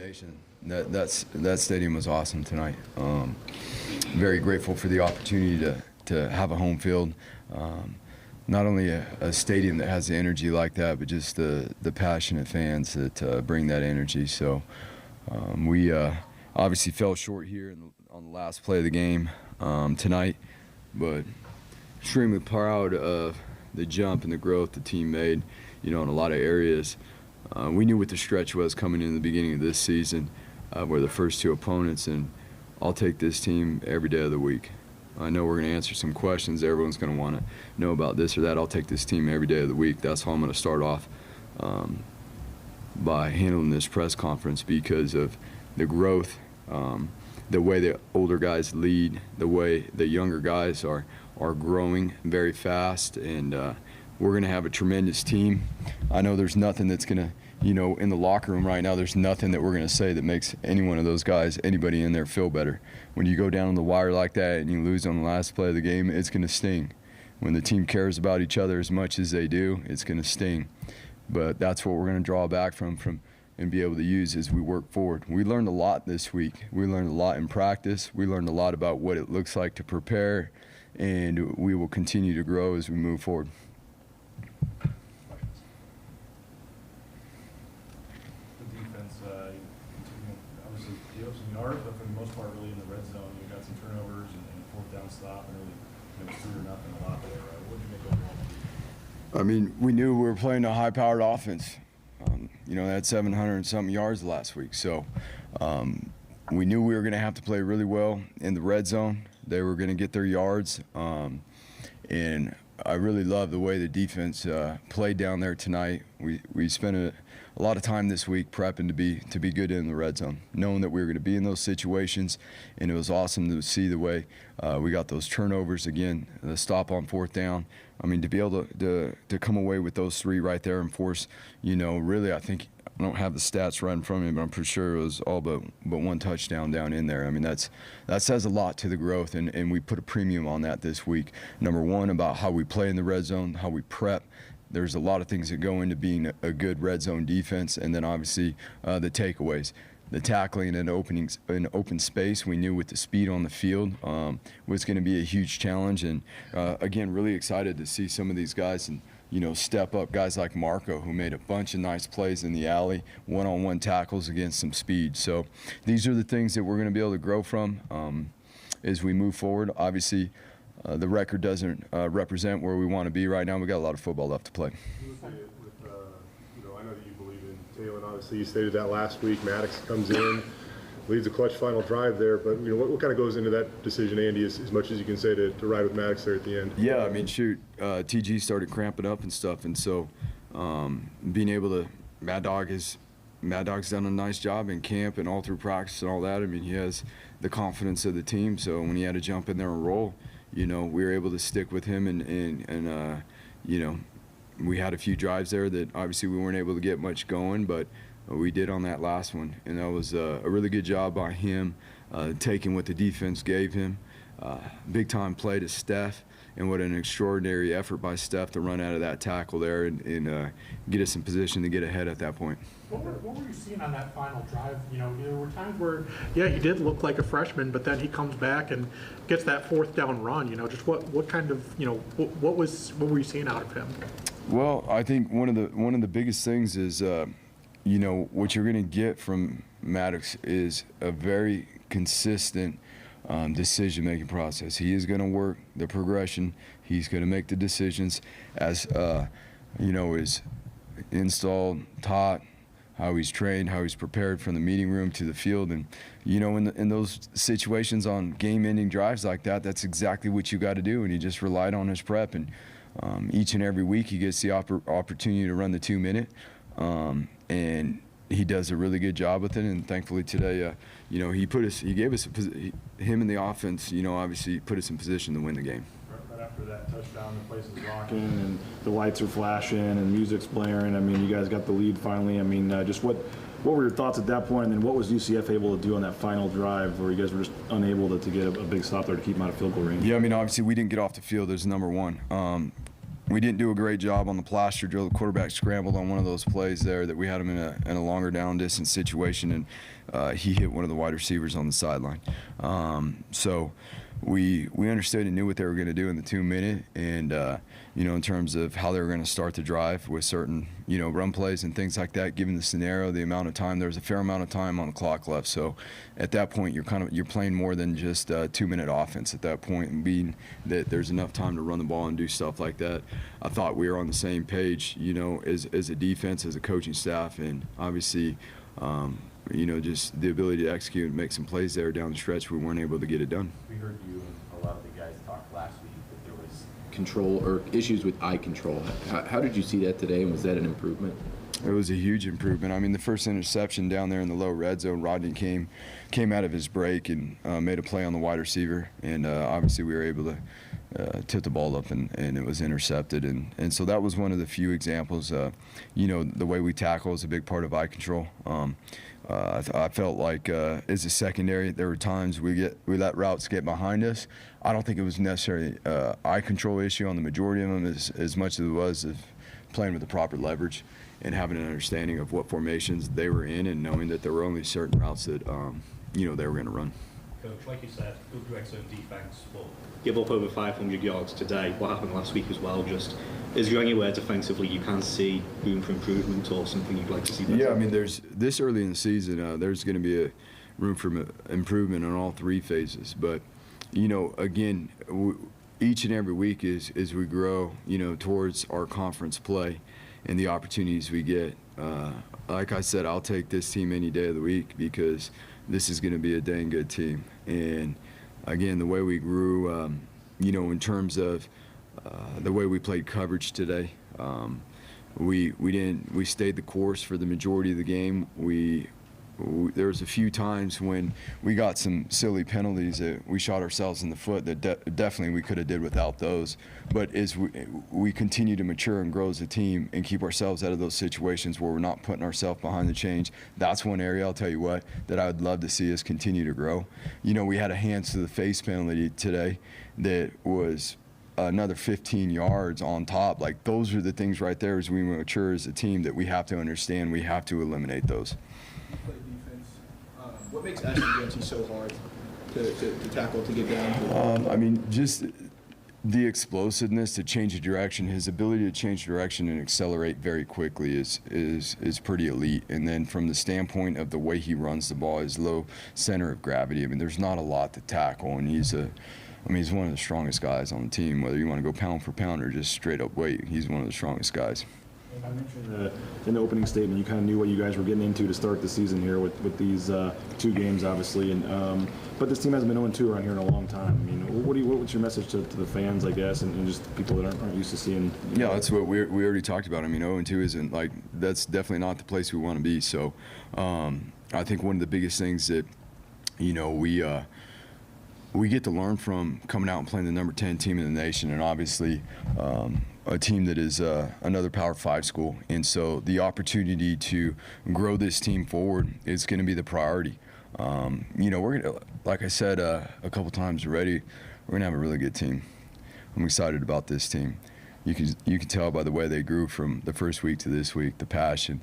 information. That stadium was awesome tonight. Very grateful for the opportunity to have a home field. Not only a stadium that has the energy like that, but just the passionate fans that bring that energy. So we obviously fell short here on the last play of the game tonight, but extremely proud of the jump and the growth the team made, in a lot of areas. We knew what the stretch was coming in the beginning of this season. We're the first two opponents, and I'll take this team every day of the week. I know we're going to answer some questions. Everyone's going to want to know about this or that. I'll take this team every day of the week. That's how I'm going to start off by handling this press conference, because of the growth, the way the older guys lead, the way the younger guys are growing very fast, and we're going to have a tremendous team. I know there's nothing that's going to, in the locker room right now, there's nothing that we're going to say that makes any one of those guys, anybody in there, feel better. When you go down on the wire like that and you lose on the last play of the game, it's going to sting. When the team cares about each other as much as they do, it's going to sting. But that's what we're going to draw back from and be able to use as we work forward. We learned a lot this week. We learned a lot in practice. We learned a lot about what it looks like to prepare, and we will continue to grow as we move forward. Obviously, you have some yards, but for the most part, really in the red zone, you got some turnovers and a fourth down stop, and really, 3 or nothing a lot there. What did you make overall? I mean, we knew we were playing a high-powered offense. They had 700 and something yards last week, so we knew we were going to have to play really well in the red zone. They were going to get their yards, and I really love the way the defense played down there tonight. We spent a lot of time this week prepping to be good in the red zone, knowing that we were going to be in those situations, and it was awesome to see the way we got those turnovers again, the stop on fourth down. I mean, to be able to come away with those 3 right there and force, really, I think, I don't have the stats right in front of me, but I'm pretty sure it was all but 1 touchdown down in there. I mean, that says a lot to the growth, and we put a premium on that this week. Number 1, about how we play in the red zone, how we prep. There's a lot of things that go into being a good red zone defense, and then obviously the takeaways. The tackling in open space, we knew with the speed on the field was going to be a huge challenge, and again, really excited to see some of these guys and step up. Guys like Marco, who made a bunch of nice plays in the alley, one-on-one tackles against some speed. So these are the things that we're going to be able to grow from as we move forward. Obviously, the record doesn't represent where we want to be right now. We got a lot of football left to play. I know that you believe in Taylor. Obviously, you stated that last week. Maddox comes in, leads a clutch final drive there. But what kind of goes into that decision, Andy? As much as you can say to ride with Maddox there at the end. Yeah, I mean, shoot, TG started cramping up and stuff, and so being able to, Mad Dog's done a nice job in camp and all through practice and all that. I mean, he has the confidence of the team. So when he had to jump in there and roll, we were able to stick with him, and we had a few drives there that obviously we weren't able to get much going, but we did on that last one, and that was a really good job by him, taking what the defense gave him. Big time play to Steph, and what an extraordinary effort by Steph to run out of that tackle there and get us in position to get ahead at that point. What were you seeing on that final drive? There were times where, yeah, he did look like a freshman, but then he comes back and gets that fourth down run. Just what kind of, what were you seeing out of him? Well, I think one of the biggest things is, what you're going to get from Maddox is a very consistent decision-making process. He is going to work the progression. He's going to make the decisions as, is installed, taught, how he's trained, how he's prepared from the meeting room to the field. And, in those situations on game-ending drives like that, that's exactly what you got to do. And he just relied on his prep. And each and every week he gets the opportunity to run the 2-minute. And he does a really good job with it. And thankfully today, he gave us him and the offense, obviously put us in position to win the game. Right after that touchdown, the place is rocking and the lights are flashing and music's blaring. I mean, you guys got the lead finally. I mean, just what were your thoughts at that point, and then what was UCF able to do on that final drive where you guys were just unable to get a big stop there to keep them out of field goal range? Yeah, I mean, obviously we didn't get off the field as number 1. we didn't do a great job on the plaster drill. The quarterback scrambled on one of those plays there that we had him in a longer down distance situation, and he hit one of the wide receivers on the sideline. So we understood and knew what they were going to do in the 2-minute, and in terms of how they were going to start the drive with certain run plays and things like that. Given the scenario, the amount of time, there was a fair amount of time on the clock left. So at that point, you're playing more than just a 2-minute offense at that point, and being that there's enough time to run the ball and do stuff like that. I thought we were on the same page, as a defense, as a coaching staff, and obviously. Just the ability to execute and make some plays there down the stretch, we weren't able to get it done. We heard you and a lot of the guys talk last week that there was control or issues with eye control. How did you see that today, and was that an improvement? It was a huge improvement. I mean, the first interception down there in the low red zone, Rodney came out of his break and made a play on the wide receiver, and obviously we were able to tip the ball up, and it was intercepted. And so that was one of the few examples. The way we tackle is a big part of eye control. I felt like as a secondary, there were times we let routes get behind us. I don't think it was necessarily eye control issue on the majority of them as much as it was of playing with the proper leverage and having an understanding of what formations they were in, and knowing that there were only certain routes that they were going to run. Coach, like you said, good excellent defense, but give up over 500 yards today. What happened last week as well? Just is there anywhere defensively you can see room for improvement or something you'd like to see better? Yeah, I mean, there's this early in the season, there's going to be a room for improvement on all three phases. But again, each and every week as we grow, towards our conference play and the opportunities we get. Like I said, I'll take this team any day of the week because this is going to be a dang good team. And again, the way we grew, in terms of the way we played coverage today, we stayed the course for the majority of the game. There was a few times when we got some silly penalties that we shot ourselves in the foot that definitely we could have did without those. But as we continue to mature and grow as a team and keep ourselves out of those situations where we're not putting ourselves behind the change, that's one area, I'll tell you what, that I would love to see us continue to grow. We had a hands to the face penalty today that was another 15 yards on top. Like, those are the things right there as we mature as a team that we have to understand. We have to eliminate those. Play defense. What makes Ashton Gansey so hard to tackle, to get down? I mean, just the explosiveness to change the direction, his ability to change direction and accelerate very quickly is pretty elite. And then from the standpoint of the way he runs the ball, his low center of gravity, I mean, there's not a lot to tackle, and he's one of the strongest guys on the team. Whether you want to go pound for pound or just straight up weight, he's one of the strongest guys. I mentioned in the opening statement, you kind of knew what you guys were getting into to start the season here with these 2 games, obviously. And but this team hasn't been 0-2 around here in a long time. I mean, what's your message to the fans, I guess, and just people that aren't used to seeing? Yeah, that's what we already talked about. I mean, 0-2 isn't like, that's definitely not the place we want to be. So I think one of the biggest things that we get to learn from coming out and playing the number 10 team in the nation, and obviously a team that is another Power 5 school. And so the opportunity to grow this team forward is going to be the priority. We're going to, like I said a couple times already, we're going to have a really good team. I'm excited about this team. You can tell by the way they grew from the first week to this week, the passion,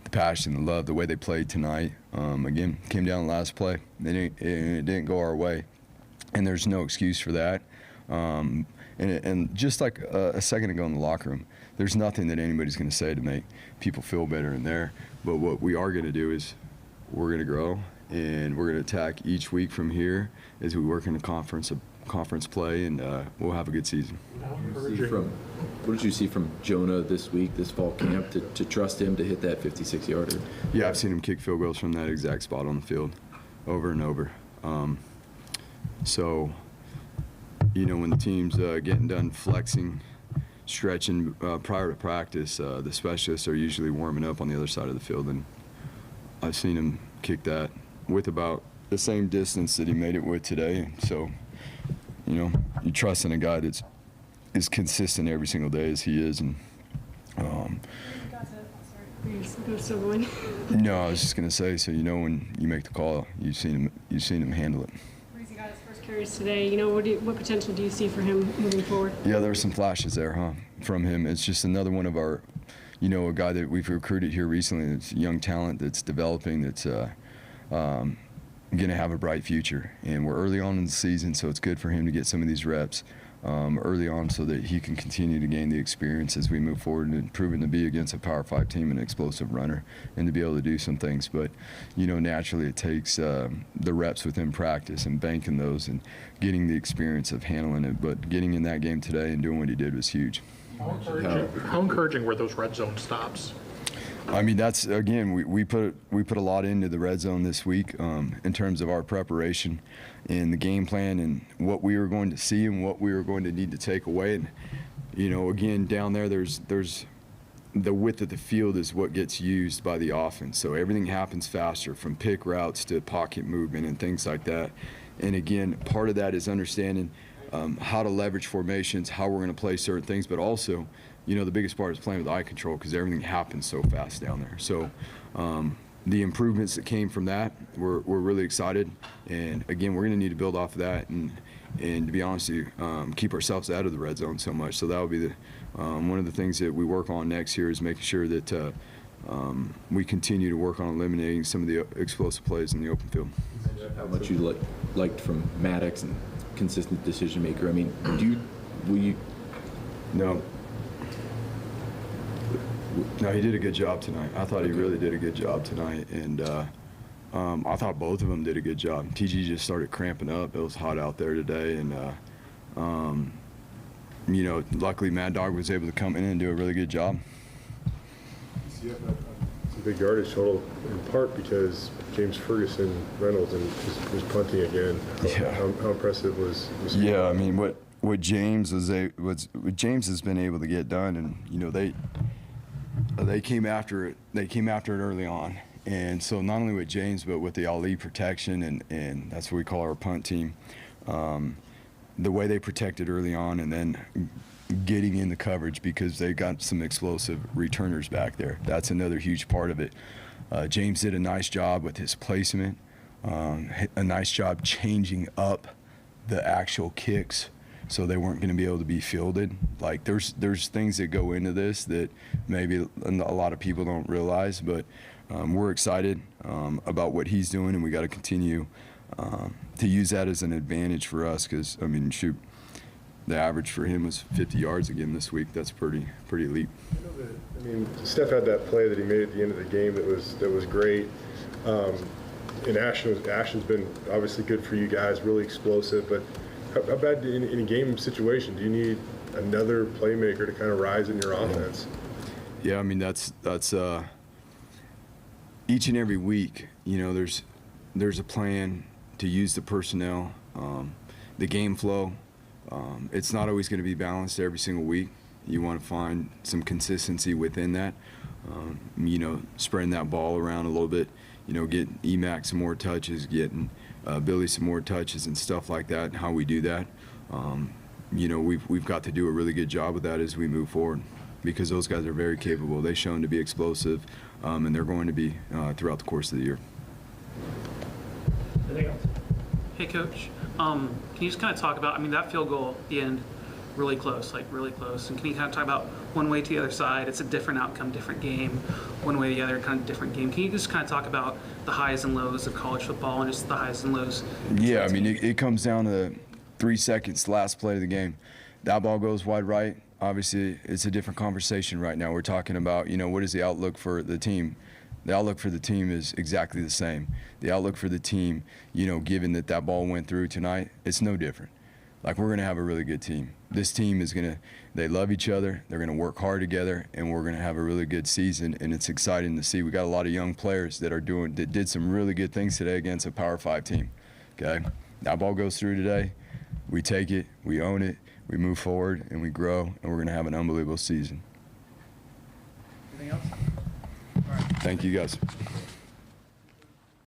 the love, the way they played tonight. Again, came down the last play. It didn't go our way. And there's no excuse for that. And just like a second ago in the locker room, there's nothing that anybody's going to say to make people feel better in there. But what we are going to do is we're going to grow, and we're going to attack each week from here as we work in the conference play, and we'll have a good season. What did you see from Jonah this week, this fall camp, to trust him to hit that 56-yarder? Yeah, I've seen him kick field goals from that exact spot on the field over and over. So, when the team's getting done flexing, stretching prior to practice, the specialists are usually warming up on the other side of the field, and I've seen him kick that with about the same distance that he made it with today. So, you trust in a guy that's as consistent every single day as he is. And No, I was just gonna say, so when you make the call, you've seen him handle it. Breezy got his first carries today. You know, what potential do you see for him moving forward? Yeah, there were some flashes there, from him. It's just another one of our, a guy that we've recruited here recently that's young talent that's developing, that's going to have a bright future. And we're early on in the season, so it's good for him to get some of these reps early on so that he can continue to gain the experience as we move forward and proving to be against a Power 5 team, an explosive runner, and to be able to do some things. But, naturally it takes the reps within practice and banking those and getting the experience of handling it. But getting in that game today and doing what he did was huge. How encouraging were those red zone stops? I mean, that's, again, we put a lot into the red zone this week in terms of our preparation and the game plan and what we were going to see and what we were going to need to take away. And, again, down there's the width of the field is what gets used by the offense. So everything happens faster, from pick routes to pocket movement and things like that. And, again, part of that is understanding how to leverage formations, how we're going to play certain things, but also, the biggest part is playing with eye control because everything happens so fast down there. So the improvements that came from that, we're really excited. And, again, we're going to need to build off of that and to be honest with you, keep ourselves out of the red zone so much. So that will be one of the things that we work on next year, is making sure that we continue to work on eliminating some of the explosive plays in the open field. How much you liked from Maddox and consistent decision maker. I mean, will you? No, he did a good job tonight. I thought he really did a good job tonight, and I thought both of them did a good job. TG just started cramping up. It was hot out there today, and luckily Mad Dog was able to come in and do a really good job. UCF had some big yardage total, in part because James Ferguson Reynolds was punting again. How impressive was he? Yeah, I mean what James what James has been able to get done, and they came after it. They came after it early on, and so not only with James but with the Ali protection, and that's what we call our punt team. The way they protected early on, and then getting in the coverage because they got some explosive returners back there. That's another huge part of it. James did a nice job with his placement, a nice job changing up the actual kicks so they weren't going to be able to be fielded. Like there's things that go into this that maybe a lot of people don't realize, but we're excited about what he's doing, and we got to continue to use that as an advantage for us because, I mean, shoot, the average for him was 50 yards again this week. That's pretty elite. I mean, Steph had that play that he made at the end of the game that was great. And Ashton's been obviously good for you guys, really explosive. But how bad in a game situation do you need another playmaker to kind of rise in your offense? Yeah, I mean that's each and every week. There's a plan to use the personnel, the game flow. It's not always going to be balanced every single week. You want to find some consistency within that. Spreading that ball around a little bit. Getting EMAC some more touches, getting Billy some more touches and stuff like that. And how we do that, we've got to do a really good job with that as we move forward, because those guys are very capable. They've shown to be explosive, and they're going to be throughout the course of the year. Hey, Coach. Can you just kind of talk about, that field goal at the end, really close. And can you kind of talk about one way to the other side? It's a different outcome, different game. One way to the other, kind of different game. Can you just kind of talk about the highs and lows of college football and just the highs and lows? Yeah, I mean, it comes down to 3 seconds, last play of the game. That ball goes wide right. Obviously, it's a different conversation right now. We're talking about, what is the outlook for the team? The outlook for the team is exactly the same. The outlook for the team, given that ball went through tonight, it's no different. Like, we're going to have a really good team. This team is they love each other, they're going to work hard together, and we're going to have a really good season, and it's exciting to see. We got a lot of young players that did some really good things today against a Power 5 team, okay? That ball goes through today, we take it, we own it, we move forward, and we grow, and we're going to have an unbelievable season. Anything else? Thank you, guys.